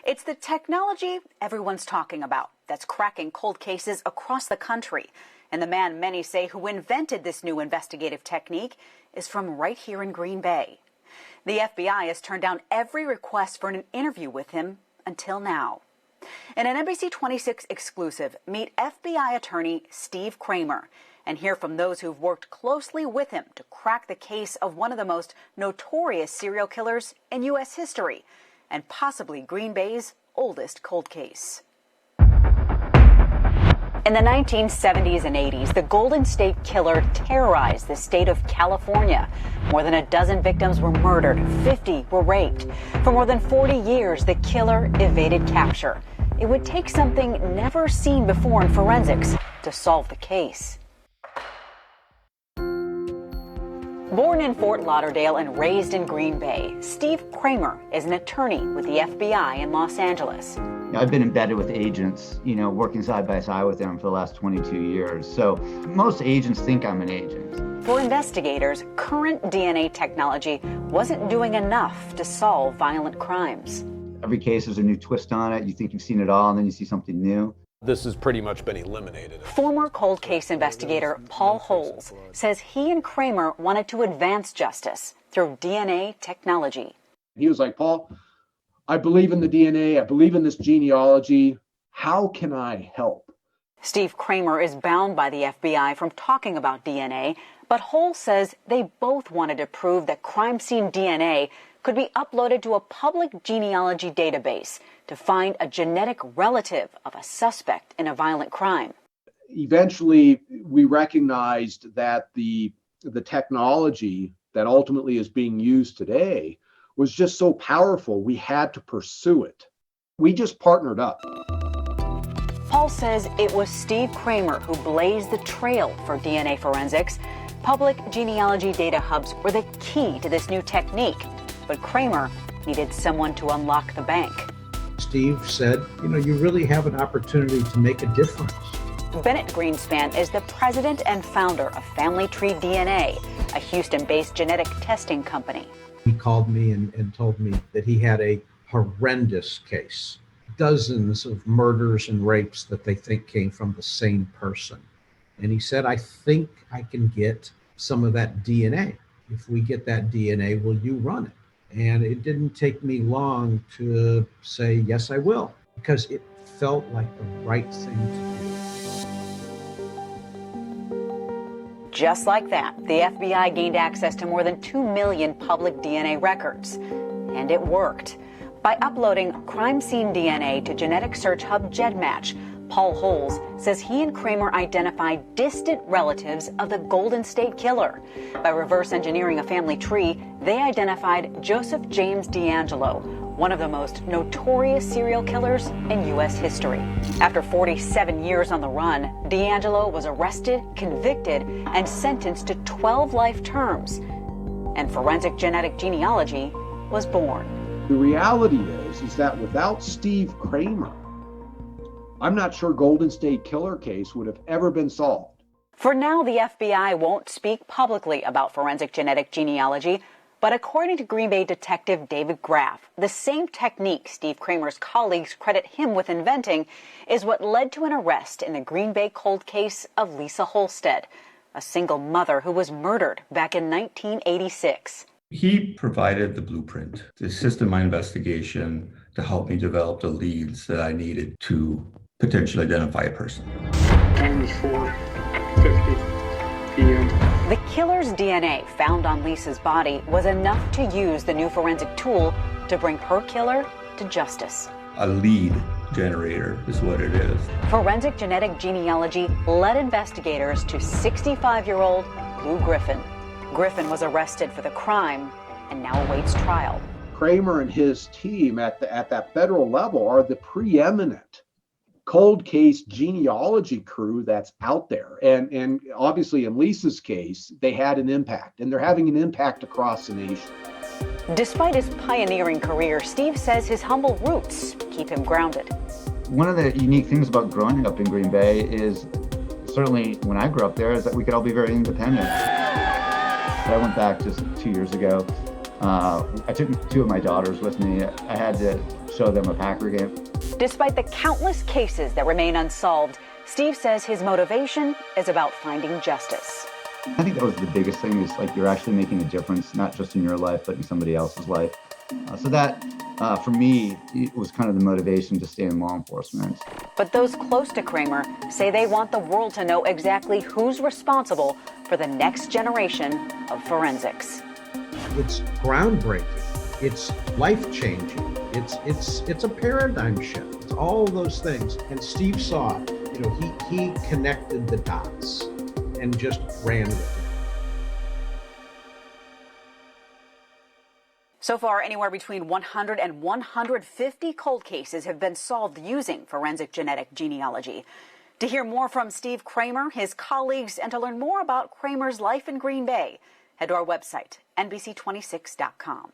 It's the technology everyone's talking about that's cracking cold cases across the country. And the man many say who invented this new investigative technique is from right here in Green Bay. The FBI has turned down every request for an interview with him until now. In an NBC 26 exclusive, meet FBI attorney Steve Kramer and hear from those who've worked closely with him to crack the case of one of the most notorious serial killers in U.S. history and possibly Green Bay's oldest cold case. In the 1970s and 80s, the Golden State Killer terrorized the state of California. More than a dozen victims were murdered, 50 were raped. For more than 40 years, the killer evaded capture. It would take something never seen before in forensics to solve the case. Born in Fort Lauderdale and raised in Green Bay, Steve Kramer is an attorney with the FBI in Los Angeles. I've been embedded with agents, working side by side with them for the last 22 years. So most agents think I'm an agent. For investigators, current DNA technology wasn't doing enough to solve violent crimes. Every case has a new twist on it. You think you've seen it all, and then you see something new. This has pretty much been eliminated. Former cold case investigator Paul Holes says he and Kramer wanted to advance justice through DNA technology. He was like, Paul, I believe in the DNA. I believe in this genealogy. How can I help? Steve Kramer is bound by the FBI from talking about DNA, but Holes says they both wanted to prove that crime scene DNA could be uploaded to a public genealogy database to find a genetic relative of a suspect in a violent crime. Eventually, we recognized that the technology that ultimately is being used today was just so powerful, we had to pursue it. We just partnered up. Paul says it was Steve Kramer who blazed the trail for DNA forensics. Public genealogy data hubs were the key to this new technique, but Kramer needed someone to unlock the bank. Steve said, you really have an opportunity to make a difference. Bennett Greenspan is the president and founder of Family Tree DNA, a Houston-based genetic testing company. He called me and told me that he had a horrendous case, dozens of murders and rapes that they think came from the same person. And he said, I think I can get some of that DNA. If we get that DNA, will you run it? And it didn't take me long to say, yes, I will, because it felt like the right thing to do. Just like that, the FBI gained access to more than 2 million public DNA records. And it worked. By uploading crime scene DNA to genetic search hub GEDmatch, Paul Holes says he and Kramer identified distant relatives of the Golden State Killer. By reverse engineering a family tree, they identified Joseph James DeAngelo, one of the most notorious serial killers in U.S. history. After 47 years on the run, DeAngelo was arrested, convicted, and sentenced to 12 life terms. And forensic genetic genealogy was born. The reality is that without Steve Kramer, I'm not sure Golden State Killer case would have ever been solved. For now, the FBI won't speak publicly about forensic genetic genealogy, but according to Green Bay detective David Graff, the same technique Steve Kramer's colleagues credit him with inventing is what led to an arrest in the Green Bay cold case of Lisa Holstead, a single mother who was murdered back in 1986. He provided the blueprint to assist in my investigation to help me develop the leads that I needed to potentially identify a person. Time is 4:50 p.m. The killer's DNA found on Lisa's body was enough to use the new forensic tool to bring her killer to justice. A lead generator is what it is. Forensic genetic genealogy led investigators to 65-year-old Lou Griffin. Griffin was arrested for the crime and now awaits trial. Kramer and his team at that federal level are the preeminent cold case genealogy crew that's out there. And obviously in Lisa's case, they had an impact, and they're having an impact across the nation. Despite his pioneering career, Steve says his humble roots keep him grounded. One of the unique things about growing up in Green Bay is, certainly when I grew up there, is that we could all be very independent. But I went back just 2 years ago. I took 2 of my daughters with me. I had to show them a Packer game. Despite the countless cases that remain unsolved, Steve says his motivation is about finding justice. I think that was the biggest thing, is like you're actually making a difference, not just in your life, but in somebody else's life. So that, for me, it was kind of the motivation to stay in law enforcement. But those close to Kramer say they want the world to know exactly who's responsible for the next generation of forensics. It's groundbreaking. It's life-changing. It's a paradigm shift. It's all those things. And Steve saw, he connected the dots and just ran with it. So far, anywhere between 100 and 150 cold cases have been solved using forensic genetic genealogy. To hear more from Steve Kramer, his colleagues, and to learn more about Kramer's life in Green Bay, head to our website, NBC26.com.